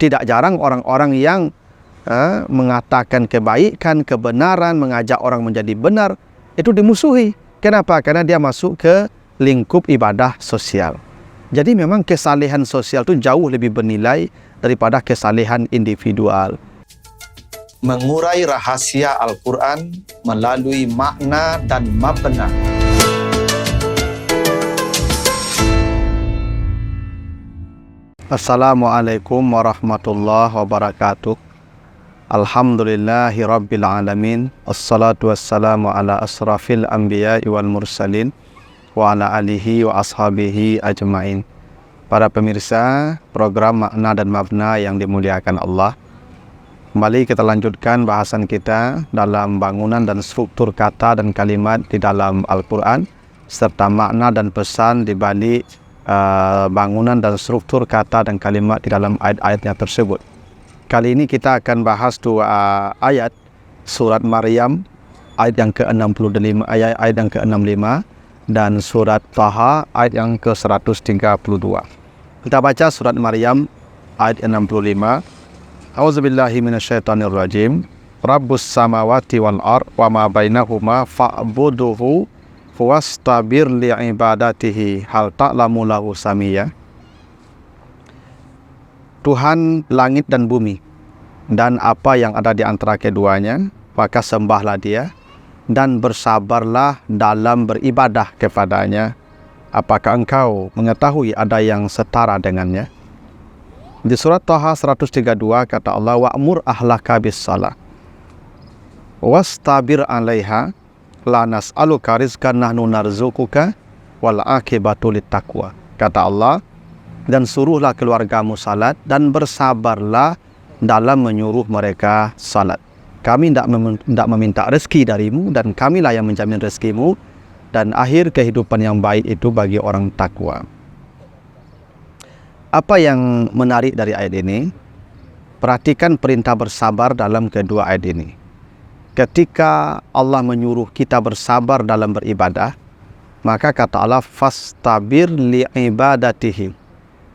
Tidak jarang orang-orang yang mengatakan kebaikan, kebenaran, mengajak orang menjadi benar, itu dimusuhi. Kenapa? Karena dia masuk ke lingkup ibadah sosial. Jadi memang kesalehan sosial itu jauh lebih bernilai daripada kesalehan individual. Mengurai rahasia Al-Quran melalui makna dan mabna. Assalamualaikum warahmatullahi wabarakatuh. Alhamdulillahi rabbil alamin. Assalatu wassalamu ala asrafil anbiya'i wal mursalin wa ala alihi wa ashabihi ajma'in. Para pemirsa program Makna dan Mabna yang dimuliakan Allah, kembali kita lanjutkan bahasan kita dalam bangunan dan struktur kata dan kalimat di dalam Al-Quran, serta makna dan pesan di balik bangunan dan struktur kata dan kalimat di dalam ayat-ayatnya tersebut. Kali ini kita akan bahas dua ayat surat Maryam ayat yang ke-65, ayat yang ke-65, dan surat Taha ayat yang ke-132. Kita baca surat Maryam ayat 65. A'udzubillahi minasyaitonirrajim. Rabbus samawati wal ard wa ma bainahuma fa'buduhu wastabir li'ibadatihi hal ta'lamu lahu samiyya. Tuhan langit dan bumi dan apa yang ada di antara keduanya, maka sembahlah Dia dan bersabarlah dalam beribadah kepadanya. Apakah engkau mengetahui ada yang setara dengannya? Di surat Taha 132 kata Allah, wa'mur ahlaka bis-shalah wastabir 'alaiha la nas'aluka rizqan nahnu narzuquka wal aqibatu littaqwa. Kata Allah, dan suruhlah keluargamu salat dan bersabarlah dalam menyuruh mereka salat. Kami tidak meminta rezeki darimu dan kamilah yang menjamin rezekimu, dan akhir kehidupan yang baik itu bagi orang takwa. Apa yang menarik dari ayat ini? Perhatikan perintah bersabar dalam kedua ayat ini. Ketika Allah menyuruh kita bersabar dalam beribadah, maka kata Allah, fastabir li'ibadatihi,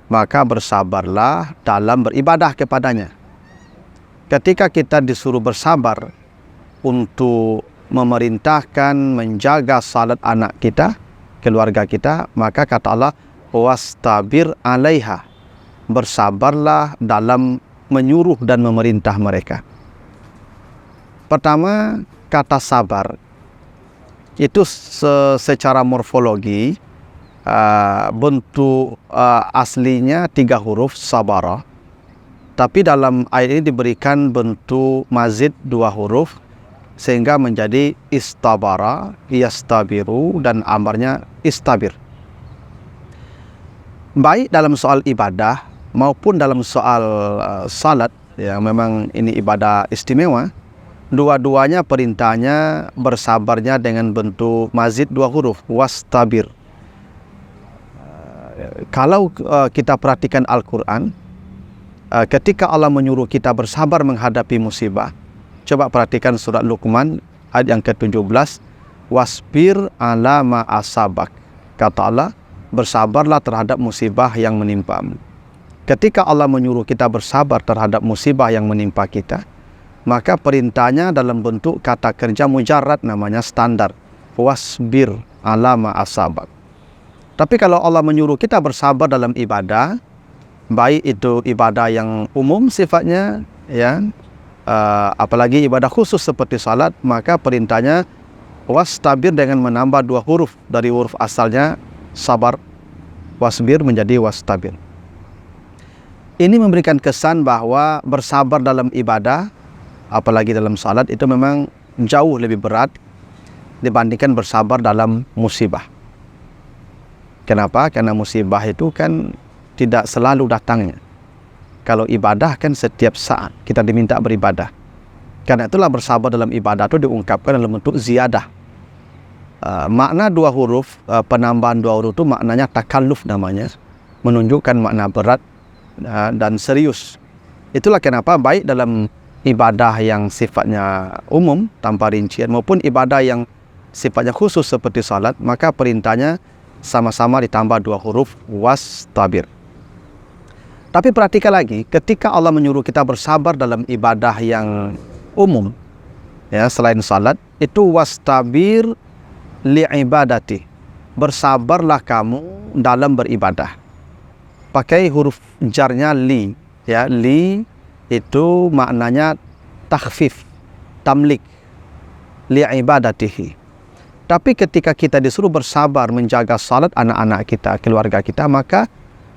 maka bersabarlah dalam beribadah kepadanya. Ketika kita disuruh bersabar untuk memerintahkan menjaga salat anak kita, keluarga kita, maka kata Allah, wastabir 'alaiha, bersabarlah dalam menyuruh dan memerintah mereka. Pertama, kata sabar itu secara morfologi bentuk aslinya 3 huruf sabara, tapi dalam ayat ini diberikan bentuk mazid 2 huruf sehingga menjadi istabara, yastabiru, dan amarnya istabir. Baik dalam soal ibadah maupun dalam soal salat, ya memang ini ibadah istimewa, dua-duanya perintahnya bersabarnya dengan bentuk mazid 2 huruf, wastabir. Kalau kita perhatikan Al-Quran, ketika Allah menyuruh kita bersabar menghadapi musibah, coba perhatikan surat Luqman ayat yang ke-17, wasbir ala ma asabak. Kata Allah, bersabarlah terhadap musibah yang menimpamu. Ketika Allah menyuruh kita bersabar terhadap musibah yang menimpa kita, maka perintahnya dalam bentuk kata kerja mujarrad, namanya standar, wasbir ala ma asabak. Tapi kalau Allah menyuruh kita bersabar dalam ibadah, baik itu ibadah yang umum sifatnya, ya, apalagi ibadah khusus seperti salat, maka perintahnya wastabir dengan menambah 2 huruf dari huruf asalnya sabar, wasbir menjadi wastabir. Ini memberikan kesan bahwa bersabar dalam ibadah, apalagi dalam salat, itu memang jauh lebih berat dibandingkan bersabar dalam musibah. Kenapa? Karena musibah itu kan tidak selalu datangnya. Kalau ibadah kan setiap saat kita diminta beribadah. Karena itulah bersabar dalam ibadah itu diungkapkan dalam bentuk ziyadah. Makna 2 huruf, penambahan 2 huruf itu maknanya takalluf namanya, menunjukkan makna berat dan serius. Itulah kenapa baik dalam ibadah yang sifatnya umum tanpa rincian maupun ibadah yang sifatnya khusus seperti salat, maka perintahnya sama-sama ditambah 2 huruf wastabir. Tapi perhatikan lagi, ketika Allah menyuruh kita bersabar dalam ibadah yang umum, ya, selain salat, itu wastabir li'ibadati. Bersabarlah kamu dalam beribadah. Pakai huruf jarnya li, ya, li itu maknanya takhfif, tamlik, li'ibadatihi. Tapi ketika kita disuruh bersabar menjaga salat anak-anak kita, keluarga kita, maka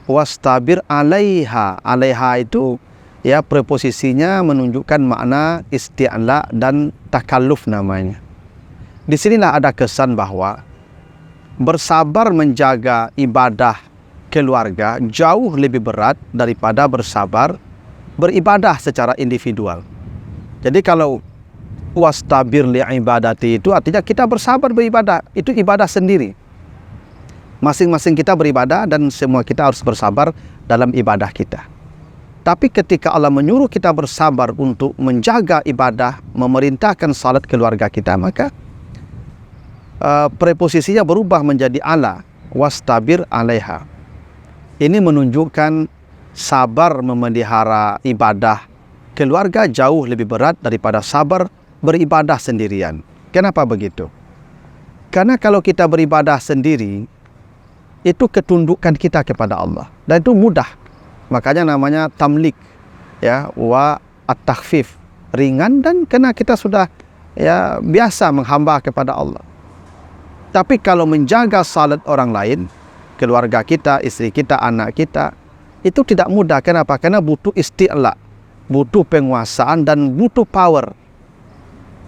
wastabir alaiha. Alaiha itu, ya, preposisinya menunjukkan makna isti'la dan takalluf namanya. Di sinilah ada kesan bahwa bersabar menjaga ibadah keluarga jauh lebih berat daripada bersabar beribadah secara individual. Jadi kalau wastabir li'ibadati itu artinya kita bersabar beribadah, itu ibadah sendiri. Masing-masing kita beribadah dan semua kita harus bersabar dalam ibadah kita. Tapi ketika Allah menyuruh kita bersabar untuk menjaga ibadah, memerintahkan salat keluarga kita, maka preposisinya berubah menjadi ala, wastabir alaiha. Ini menunjukkan sabar memelihara ibadah keluarga jauh lebih berat daripada sabar beribadah sendirian. Kenapa begitu? Karena kalau kita beribadah sendiri, itu ketundukan kita kepada Allah, dan itu mudah. Makanya namanya tamlik, ya, wa at-takhfif, ringan, dan karena kita sudah, ya, biasa menghamba kepada Allah. Tapi kalau menjaga salat orang lain, keluarga kita, istri kita, anak kita, itu tidak mudah. Kenapa? Karena butuh isti'la, butuh penguasaan dan butuh power.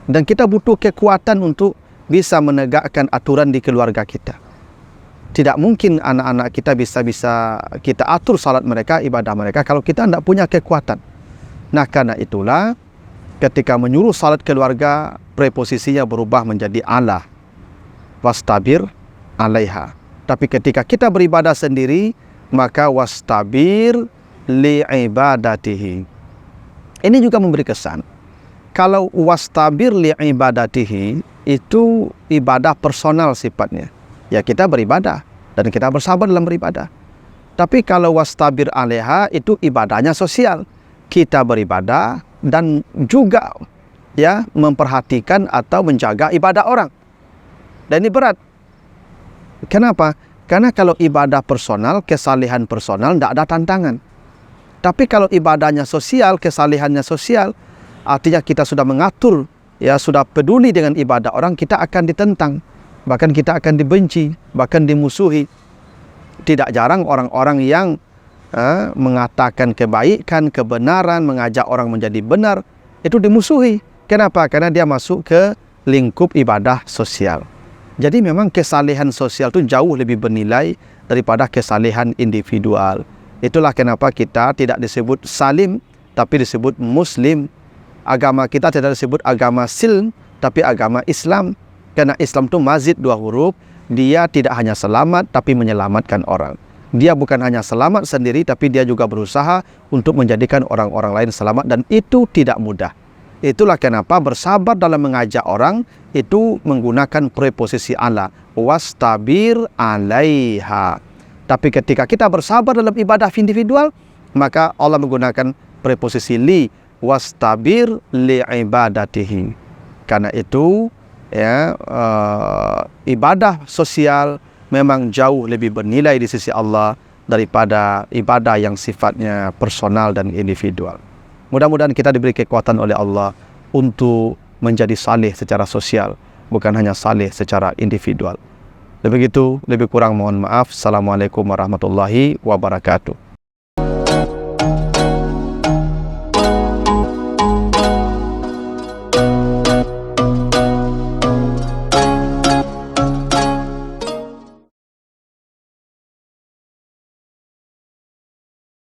Dan kita butuh kekuatan untuk bisa menegakkan aturan di keluarga kita. Tidak mungkin anak-anak kita bisa kita atur salat mereka, ibadah mereka, kalau kita tidak punya kekuatan. Nah, karena itulah ketika menyuruh salat keluarga, preposisinya berubah menjadi ala, wastabir alaiha. Tapi ketika kita beribadah sendiri, maka wastabir li'ibadatihi. Ini juga memberi kesan. Kalau wastabir li'ibadatihi itu ibadah personal sifatnya. Ya, kita beribadah dan kita bersabar dalam beribadah. Tapi kalau wastabir alaiha itu ibadahnya sosial. Kita beribadah dan juga, ya, memperhatikan atau menjaga ibadah orang. Dan ini berat. Kenapa? Karena kalau ibadah personal, kesalehan personal, tidak ada tantangan. Tapi kalau ibadahnya sosial, kesalehannya sosial, artinya kita sudah mengatur, ya, sudah peduli dengan ibadah orang, kita akan ditentang. Bahkan kita akan dibenci, bahkan dimusuhi. Tidak jarang orang-orang yang mengatakan kebaikan, kebenaran, mengajak orang menjadi benar, itu dimusuhi. Kenapa? Karena dia masuk ke lingkup ibadah sosial. Jadi memang kesalehan sosial itu jauh lebih bernilai daripada kesalehan individual. Itulah kenapa kita tidak disebut salim, tapi disebut muslim. Agama kita tidak disebut agama silm, tapi agama Islam. Karena Islam itu mazid 2 huruf, dia tidak hanya selamat, tapi menyelamatkan orang. Dia bukan hanya selamat sendiri, tapi dia juga berusaha untuk menjadikan orang-orang lain selamat, dan itu tidak mudah. Itulah kenapa bersabar dalam mengajak orang, itu menggunakan preposisi ala, wastabir alaiha. Tapi ketika kita bersabar dalam ibadah individual, maka Allah menggunakan preposisi li, wastabir li'ibadatihi. Karena itu, ya, ibadah sosial memang jauh lebih bernilai di sisi Allah daripada ibadah yang sifatnya personal dan individual. Mudah-mudahan kita diberi kekuatan oleh Allah untuk menjadi saleh secara sosial, bukan hanya saleh secara individual. Lebih kurang mohon maaf. Assalamualaikum warahmatullahi wabarakatuh.